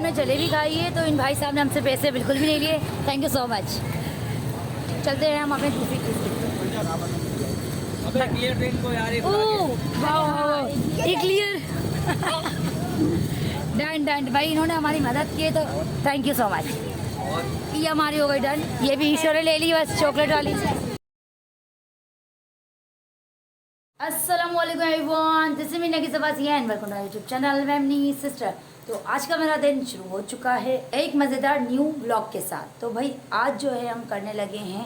हमने जलेबी खाई है, तो इन भाई साहब ने हमसे पैसे बिल्कुल भी नहीं लिए। Thank you so much. चलते हैं हम अपने दूसरी चीज़ क्लियर डन डन भाई, इन्होंने हमारी मदद की है तो थैंक यू सो मच। ये हमारी हो गई डन। ये भी ईश्वर ने ले ली बस चॉकलेट वाली। अस्सलाम वालेकुम एवरीवन, दिस इज मी नगी सबासिया and welcome to my YouTube channel मेमनी सिस्टर। तो आज का मेरा दिन शुरू हो चुका है एक मज़ेदार न्यू ब्लॉग के साथ। तो भाई आज जो है हम करने लगे हैं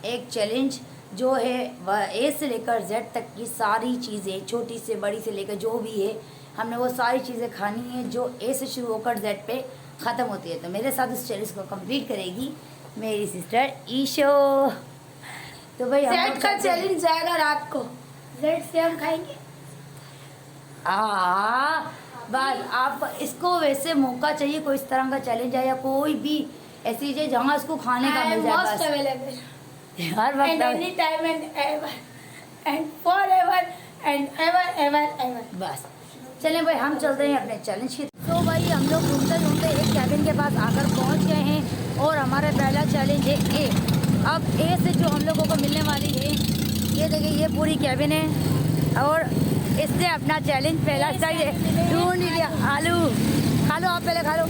एक चैलेंज, जो है वह ए से लेकर जेड तक की सारी चीज़ें, छोटी से बड़ी से लेकर जो भी है, हमने वो सारी चीज़ें खानी है जो ए से शुरू होकर जेड पे ख़त्म होती है। तो मेरे साथ इस चैलेंज को कंप्लीट करेगी मेरी सिस्टर ईशो। तो भाई जेड का चैलेंज जाएगा रात को, जेड से हम खाएंगे। बस आप इसको वैसे मौका चाहिए, कोई इस तरह का चैलेंज है या कोई भी ऐसी चीज़ जहाँ इसको खाने का मिल जाए, बस अवेलेबल हर वक्त and any time and ever and forever and ever ever ever. बस चलें भाई, हम चलते हैं अपने चैलेंज की। तो भाई हम लोग ढूंढते ढूंढते एक कैबिन के पास आकर पहुंच गए हैं और हमारा पहला चैलेंज है ए। अब ए से जो हम लोगों को मिलने वाली है, ये देखिए ये पूरी कैबिन है और इसने अपना चैलेंज पहला स्टाइल ढूंढ लिया। आलू खा लो, आप पहले खा लो।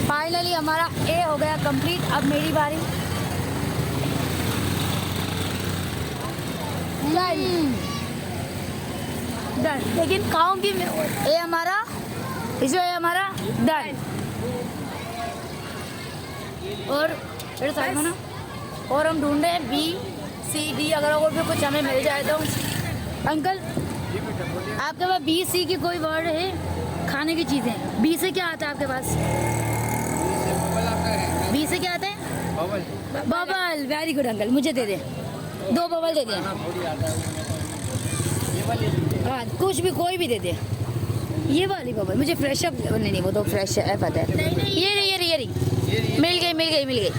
फाइनली हमारा ए हो गया कंप्लीट। अब मेरी बारी। डन, लेकिन खाऊंगी मैं। ए हमारा इसे है हमारा डन। और फिर साइड में ना, और हम ढूंढ रहे हैं बी सी डी, अगर और भी कुछ हमें मिल जाए तो। अंकल आपके पास बी सी की कोई वर्ड है खाने की चीज़ें? बी से क्या आता है आपके पास? बी से क्या आता है? बबल। वेरी गुड अंकल, मुझे दे दे, 2 बबल दे दे। हाँ कुछ भी, कोई भी दे दे। ये वाली बबल मुझे फ्रेश अप, नहीं वो तो फ्रेश है पता है। ये रही मिल गई।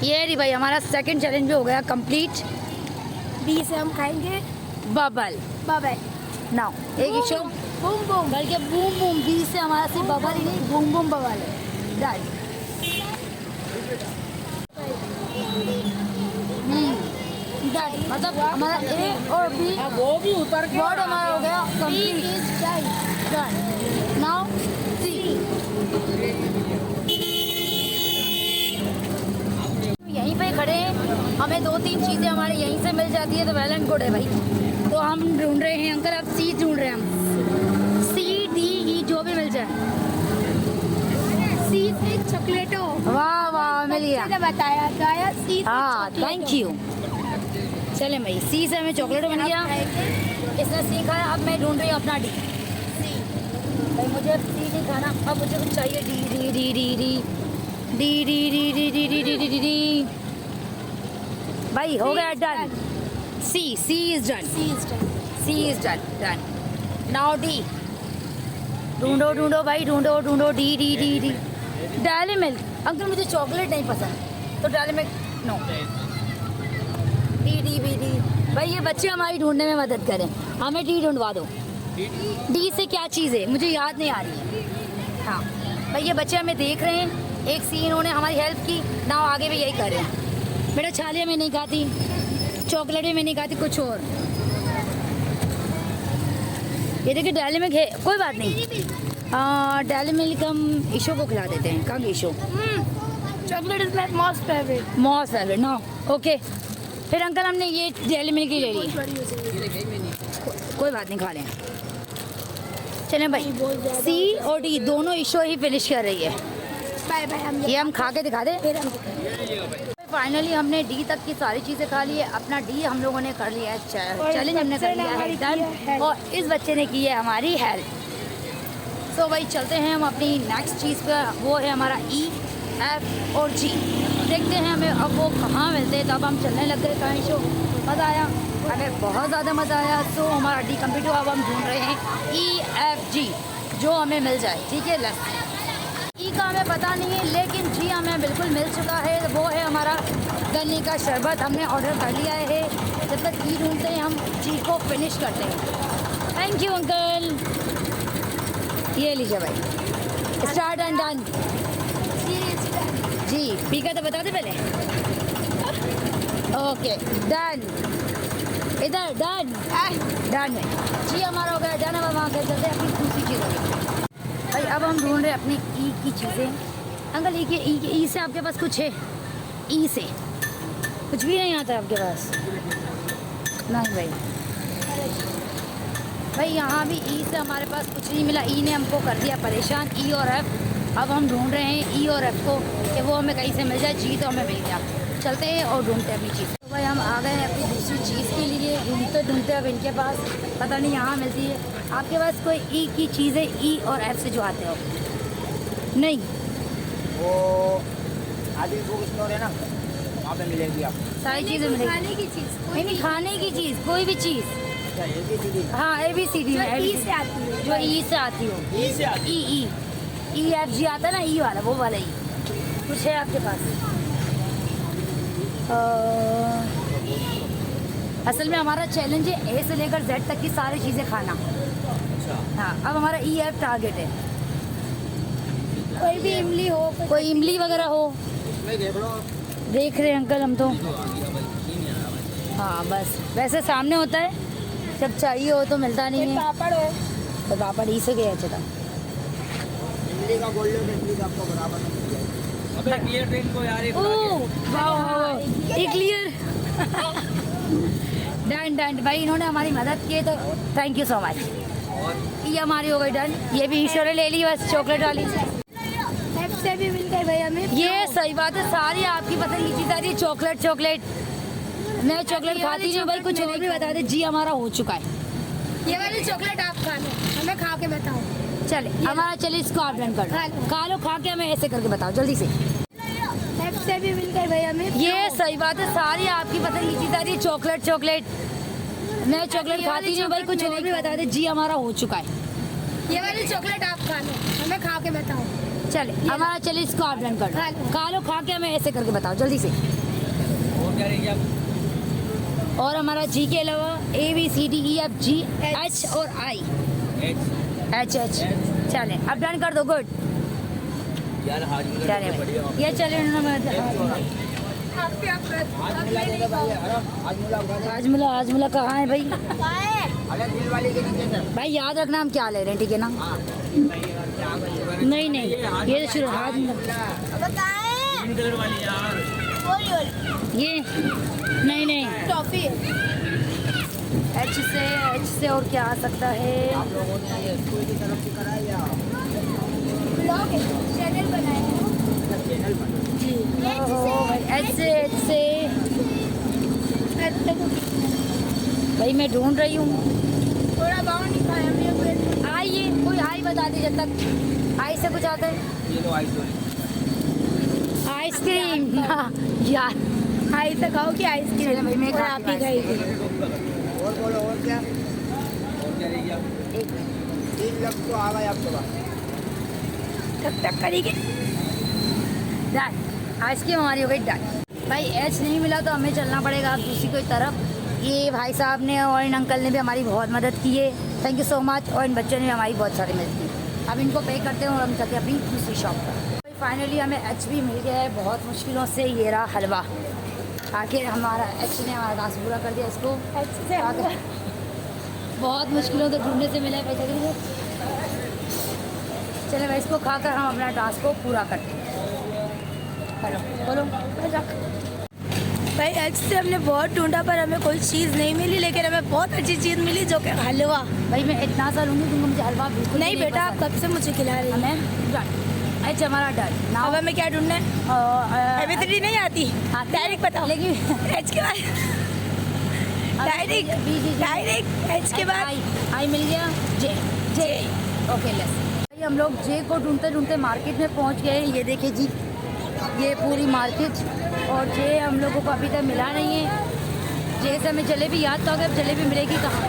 ये रही भाई, हमारा सेकंड चैलेंज भी हो गया कंप्लीट। बी से हम खाएंगे बबल। नाउ एक इशू बूम बूम, बल्कि बूम बूम। बी से हमारा सिर्फ बबल ही नहीं, बूम बूम बबल है। डन। मतलब हमारा ए और बी वो भी उतर के वर्ड हमारा हो गया कंप्लीट। डन। Now see. यहीं पे खड़े हैं, हमें 2-3 चीज़ें हमारे यहीं से मिल जाती है तो वेल एंड गुड है भाई। तो हम ढूंढ रहे हैं अंकल, अब सी ढूंढ रहे हैं हम। सी डी ई जो भी मिल जाए। सी से चॉकलेटो। वाह मिल गया। बताया गया सी। हाँ थैंक यू। चले भाई, सी से हमें चॉकलेट मिल गया, इसने सीखा है। अब मैं ढूंढ रही हूँ अपना डी। भाई मुझे अब सी नहीं खाना, अब मुझे कुछ चाहिए D D D D D D D D D D D D D D. भाई हो गया done. C is done. C is done. Now D. ढूंढो भाई, ढूंढो D D D D. Dairy Milk. Uncle मुझे चॉकलेट नहीं पसंद, तो Dairy Milk no. D D B D. भाई ये बच्चे हमारी ढूंढने में मदद करें, हमें डी ढूंढवा दो। डी से क्या चीज़ है मुझे याद नहीं आ रही है। हाँ भाई ये बच्चे हमें देख रहे हैं, एक सी इन्होंने हमारी हेल्प की ना, आगे भी यही कर रहे हैं। बेटा छालिया में नहीं खाती, चॉकलेट में नहीं खाती, कुछ और। ये देखिए डेयरी मिल्क है, कोई बात नहीं। डेयरी मिल्क हम ईशो को खिला देते हैं। कहाँ ईशो? Chocolate is my most favourite no okay. फिर अंकल हमने ये डेयरी मिल्क ही ले ली, कोई बात नहीं, खा लें। चलें भाई, सी और डी दोनों ईशो ही फिनिश कर रही है। Bye bye. ये हम खा के दिखा दें। फाइनली हमने डी तक की सारी चीज़ें खा ली है। अपना डी हम लोगों ने कर लिया है, चैलेंज हमने कर लिया है डन। और इस बच्चे ने की है हमारी हेल्प। तो भाई चलते हैं हम अपनी नेक्स्ट चीज़ पर, वो है हमारा ई एफ और जी। देखते हैं हमें अब वो कहाँ मिलते हैं। तो अब हम चलने लग गए। कहीं शो मज़ा आया, हमें बहुत ज़्यादा मज़ा आया। तो हमारा डी कम्प्लीट हुआ। अब हम ढूंढ रहे हैं ई एफ जी, जो हमें मिल जाए। ठीक है, लेट्स। ई का हमें पता नहीं है, लेकिन जी हमें बिल्कुल मिल चुका है। वो है हमारा गन्ने का शरबत, हमने ऑर्डर कर लिया है। जब तक ई ढूंढते हैं हम जी को फिनिश करते हैं। Thank you uncle. ये लीजिए भाई, start and done. G P का तो बता दे पहले। ओके डन, इधर डन डन है जी, हमारा हो गया डन। अब हम आगे चलते हैं अपनी दूसरी चीज़ों भाई। अब हम ढूंढ रहे हैं अपनी ई की चीज़ें। अंकल ई से आपके पास कुछ है? ई से कुछ भी नहीं आता आपके पास? नहीं भाई, भाई यहाँ भी ई से हमारे पास कुछ नहीं मिला। ई ने हमको कर दिया परेशान, ई और एफ। अब हम ढूंढ रहे हैं ई और एफ को कि वो हमें कहीं से मिल जाए। जी तो हमें मिल गया, चलते हैं और ढूंढते हैं अपनी चीज़। तो भाई हम आ गए हैं अपनी दूसरी चीज़ के लिए। ढूंढते ढूंढते अब इनके पास पता नहीं यहाँ मिलती है। आपके पास कोई ई की चीज़ है ई और एफ से जो आते हो? नहीं, वो आदि बुक स्टोर है ना, वहाँ पे मिलेगी आप। सारी चीज़ें मिलेगी। खाने की चीज नहीं, खाने की चीज़ कोई भी चीज़। अच्छा, ABCD हाँ ABCD जो में ई से आती है। जो ई से आती हो। ई से आती ई एफ जी आता है ना, ई वाला, वो वाला ई कुछ है आपके पास? असल में हमारा चैलेंज है ए से लेकर जेड तक की सारी चीज़ें खाना। अच्छा, हाँ, अब हमारा ई एफ टारगेट है। कोई भी इमली हो, कोई इमली वगैरह हो? इसमें देख लो। देख रहे हैं अंकल हम तो। हाँ बस, वैसे सामने होता है, जब चाहिए हो तो मिलता नहीं कोई है। पापड़ हो। तो पापड़ ई से गया चला। इमली का गोल्ड है, इमली का आपको बराबर में मिल जाएगा। अबे क्लियर ट्रेन को यार, एक क्लियर डन डन भाई, इन्होंने हमारी मदद की तो थैंक यू सो मच। ये हमारी हो गई डन। ये भी ईश्वर ने ले ली बस, चॉकलेट वाली। एफ से भी मिल गई भाई हमें। ये सही बात है, सारी आपकी पसंद की चीज़ आ रही है। चॉकलेट चॉकलेट, मैं चॉकलेट खाती नहीं हूँ भाई, कुछ और भी बता दे। जी हमारा हो चुका है। ये वाली चॉकलेट आप खा लो, हमें खा के बताओ। चले हमारा, चले इसको आप डन कर खा लो। खा लो, खा के हमें ऐसे करके बताओ जल्दी से। एफ से भी मिल गई भाई हमें। ये सही बात है, सारी आपकी पसंद की चीज़ आ रही है। चॉकलेट चॉकलेट, मैं चॉकलेट खाती नहीं हूँ भाई, कुछ और भी बता दे। जी हमारा हो चुका है। ये वाली चॉकलेट आप खा लो, हमें खा के बताओ। चले हमारा, चले इसको आप डन कर खा लो। खा लो, खा के हमें ऐसे करके बताओ जल्दी से। और क्या रही आप? और हमारा जी के अलावा ABCDEFG H और I H चले अब डन कर दो। गुड यार हाजमा चले बढ़िया। भाई, ये चले आप भी आप हाजमुला दे दो भाई, अरे हाजमुला उठा दे। हाजमुला कहाँ है भाई? अरे दिल वाली के नीचे सर। भाई याद रखना हम क्या ले रहे हैं, ठीक है ना? हाँ, नहीं नहीं, ये तो शुरू हाजमुला, ग्रीन कलर वाली यार। ये नहीं नहीं। टॉफी है। H से और क्या आ सकता है? आप लोगों ने ये स्कूल की तरफ से कराया या ब्लॉग है, चैनल बनाया है। चैनल पर? जी ओहो भाई, H से भाई मैं ढूंढ रही हूँ। थोड़ा बाउंड नहीं खाया हमने। आइए कोई आई बता दे जब तक। आई से कुछ आता है? ये तो आइसक्रीम। आइसक्रीम यार, आई से खाओ कि आइसक्रीम? चलो भाई, मैं और खाती आप ही हूँ खाइए। और बोलो, और क्या? और क्या रही आप? एक 3 लाख तो आ गए आपके पास। तब तक करेंगे। डन, आइसक्रीम हमारी हो गई डन। भाई एच नहीं मिला तो हमें चलना पड़ेगा अब दूसरी कोई तरफ। ये भाई साहब ने और इन अंकल ने भी हमारी बहुत मदद की है, थैंक यू सो मच। और इन बच्चों ने भी हमारी बहुत सारी मदद की। अब इनको पे करते हैं और हम चलते हैं अपनी दूसरी शॉप पर। फाइनली हमें एच भी मिल गया है बहुत मुश्किलों से। ये रहा हलवा, आखिर हमारा एच ने हमारा टास्क पूरा कर दिया। इसको अच्छे से आगे बहुत मुश्किलों से ढूंढने से मिला है पैसे के लिए। चले भाई, इसको खाकर हम अपना टास्क को पूरा करते हैं। हेलो बोलो। भाई एच से हमने बहुत ढूंढा पर हमें कोई चीज़ नहीं मिली, लेकिन हमें बहुत अच्छी चीज़ मिली जो कि हलवा। भाई मैं इतना सा लूँगी, तुमको मुझे हलवा बिल्कुल नहीं बेटा, आप कब से मुझे खिला रही हैं। हमें डन एच हमारा डन ना। अब हमें क्या ढूंढना है? एबीसीडी नहीं आती, डायरेक्ट बताओ। लेकिन एच के बाद डायरेक्ट एच के बाद आई मिल गया। जे जे ओके लेस। भाई हम लोग जे को ढूंढते ढूंढते मार्केट में पहुंच गए। ये देखिए जी, ये पूरी मार्केट, और जे हम लोगों को अभी तक मिला नहीं है। जे से हमें जलेबी याद तो अब जलेबी मिलेगी कहाँ?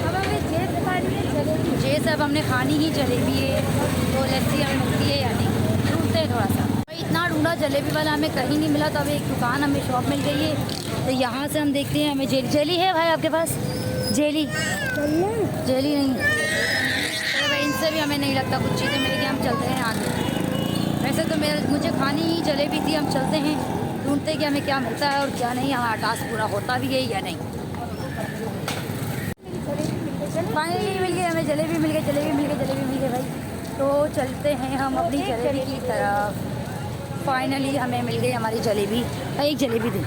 अब हमें जे से खानी है जलेबी। जे से अब हमने खानी ही जलेबी है, तो लस्सी हमें मिलती है या नहीं, ढूंढते हैं थोड़ा सा। भाई इतना ढूंढा जलेबी वाला हमें कहीं नहीं मिला, तो अब एक दुकान हमें शॉप मिल गई है। तो यहाँ से हम देखते हैं हमें जेली है भाई आपके पास? जेली जेली नहीं। चलो से भी हमें नहीं लगता कुछ चीज़ें मिल गई, हम चलते हैं आगे। वैसे तो मुझे खानी ही जलेबी थी, हम चलते हैं ढूंढते कि हमें क्या मिलता है और क्या नहीं, हमारा टास्क पूरा होता भी है या नहीं। फाइनली मिल गई हमें जलेबी, मिल गई जलेबी, मिल गई जलेबी, मिल गई भाई। तो चलते हैं हम अपनी जलेबी की तरफ। फाइनली हमें मिल गई हमारी जलेबी। एक जलेबी दे,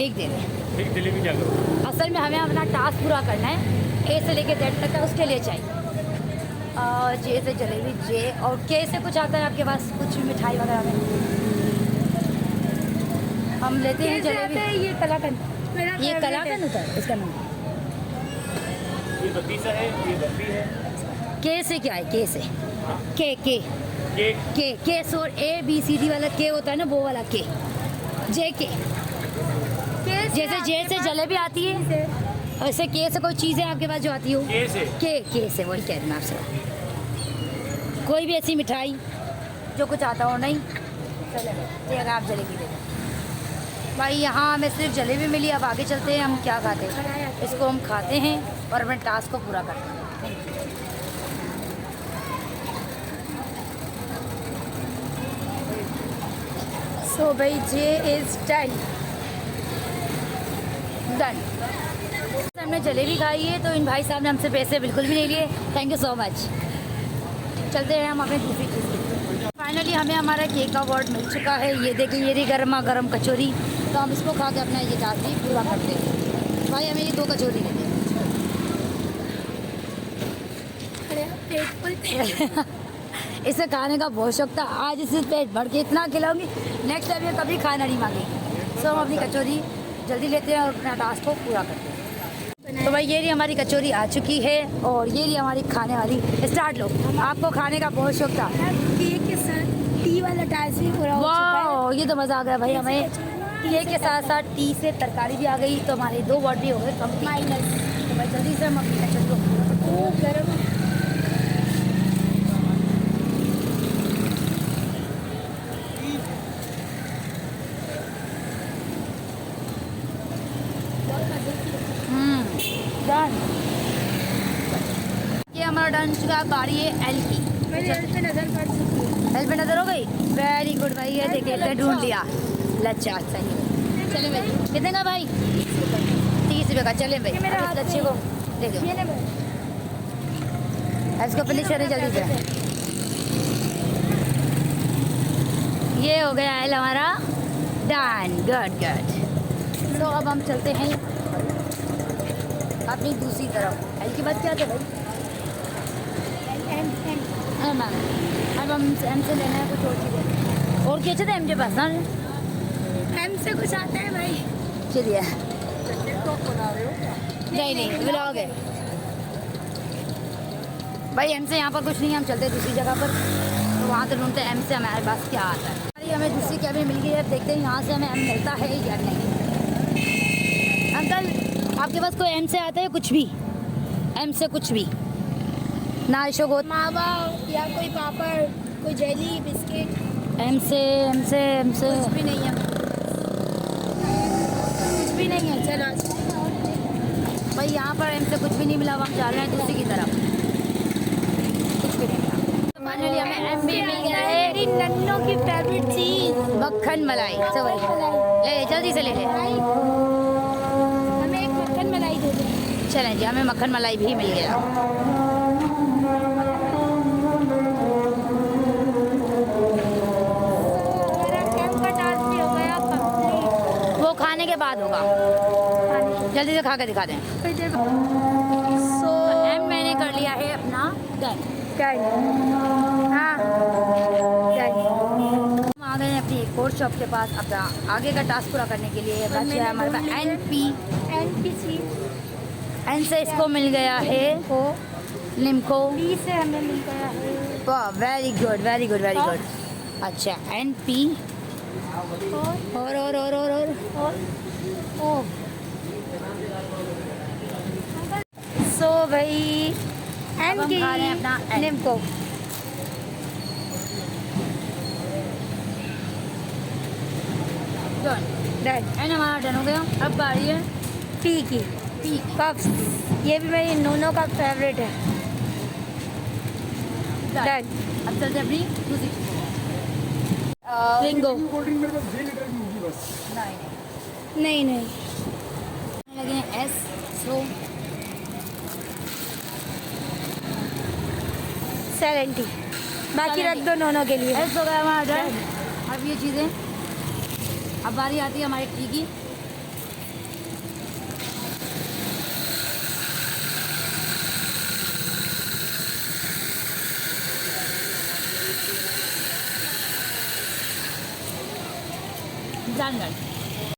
एक दे दें। एक जलेबी क्या करो? असल में हमें अपना टास्क पूरा करना है, ए से लेके जेड तक का, उसके लिए चाहिए। जे से जलेबी, जे और के से कुछ आता है आपके पास, कुछ मिठाई वगैरह में हम लेते हैं जलेबी। ये कलाकंद, ये कलाकंद होता है इसका नाम। ये बत्तीसा है, ये बर्फी है। के से क्या है? के से के केक। के और ए बी सी डी वाला के होता है ना, वो वाला के। जे के, जैसे जे से जलेबी आती है, वैसे के से कोई चीज़ है आपके पास जो आती हो? के से। के से वही कह रही मैं आपसे। कोई भी ऐसी मिठाई जो कुछ आता हो। नहीं चले अगर आप जलेबी दे दें भाई। यहाँ हमें सिर्फ जलेबी मिली, अब आगे चलते हैं। हम क्या खाते हैं, इसको हम खाते हैं और अपने टास्क को पूरा करते हैं। सो भाई जे इज डन। डन। हमने जलेबी खाई है, तो इन भाई साहब ने हमसे पैसे बिल्कुल भी नहीं लिए। Thank you so much. चलते हैं हम अपने दूसरी चीज़। फाइनली हमें हमारा केक का अवार्ड मिल चुका है। ये देखिए, ये रही गर्मा गर्म कचौरी। तो हम इसको खा के अपना ये टास्क भी पूरा करते हैं। भाई हमें ये 2 कचौरी दे दें। इसे खाने का बहुत शौक था, आज इसे पेट भर के इतना खिलाऊंगी, नेक्स्ट टाइम ये कभी खाना नहीं मांगेगी। सो हम अपनी कचौरी जल्दी लेते हैं और अपना टास्क को पूरा करते हैं। तो भाई ये रही हमारी कचौरी आ चुकी है और ये रही हमारी खाने वाली। स्टार्ट लो। आपको खाने का बहुत शौक था। केक के साथ टी वाला टास्क भी पूरा हो चुका है। वाह, ये तो मज़ा आ गया भाई हमें। केक के साथ साथ टी से तरकारी भी आ गई, तो हमारे 2 वर्ड भी हो गए कंप्लीट। माइनस। तो भाई जल्दी से हम अपनी कचौरी को पूरा करते हैं। ओ गरम। डन। ये हमारा डन चुका। बारी है एल की। मेरी हेल्थ पे नजर पड़ चुकी है। हेल्प पे नजर हो गई। वेरी गुड भाई। ये देखिए इतने ढूंढ लिया। लच्छा सही। चले भाई, कितने का भाई? 30 रुपये का। चले भाई, ये मेरे हाथ लच्छे को दे दो। ये ले भाई। इसको फिनिश करें जल्दी से। ये हो गया है हमारा डन। Good good. तो अब हम चलते हैं अपनी दूसरी तरफ। एल के बाद क्या था भाई? एम मैम, अब हम एम से लेना है कुछ और चीज़ें। और क्या चाहिए एम के पास ना? से कुछ आता है भाई। चलिए। नहीं ब्लॉग है भाई। एम से यहाँ पर कुछ नहीं है, हम चलते हैं दूसरी जगह पर, तो वहाँ से ढूंढते हैं एम से हमारे पास क्या आता है। अरे हमें दूसरी कैब मिल गई है, देखते हैं यहाँ से हमें एम मिलता है या नहीं। अंकल आपके पास कोई एम से आता है? कुछ भी एम से कुछ भी ना अशोक मावा या कोई पापड़, कोई जेली, बिस्किट। एम से कुछ भी नहीं है। कुछ भी नहीं है। चलो भाई यहाँ पर एम से कुछ भी नहीं मिला। हम जा रहे हैं दूसरी की तरफ। कुछ भी नहीं मिला। फाइनली हमें एम भी मिल गया है। मेरी नन्नों की फेवरेट चीज मक्खन मलाई। चलो ले जल्दी से ले ले। हमें एक मक्खन मलाई दे दो। चलें जी, हमें मक्खन मलाई भी मिल गया। वो खाने के बाद होगा। जल्दी से खा के दिखा दें। सो एम मैंने कर लिया है अपना डन। हाँ हम आ गए हैं अपनी एक और शॉप के पास अपना आगे का टास्क पूरा करने के लिए। बचा है हमारे पास NPC। एन से इसको मिल गया है लिम्को। पी से हमें मिल गया है। वाह, very good very good very good. अच्छा NP और ओ सो भाई अब हम खा रहे हैं अपना N। लिम्को। डन। एन हमारा डन हो गया। अब बारी है पी की। पी। कप्स, ये भी मेरी नोनो का फेवरेट है। डन। अब चलते हैं अपनी दूसरी चीज़। लिंगो। नहीं नहीं लगे हैं एस स्लो 70। बाकी रख दो नोनो के लिए। एस हो गया हमारा ऑर्डर। अब ये चीज़ें, अब बारी आती है हमारे टी की। जानवर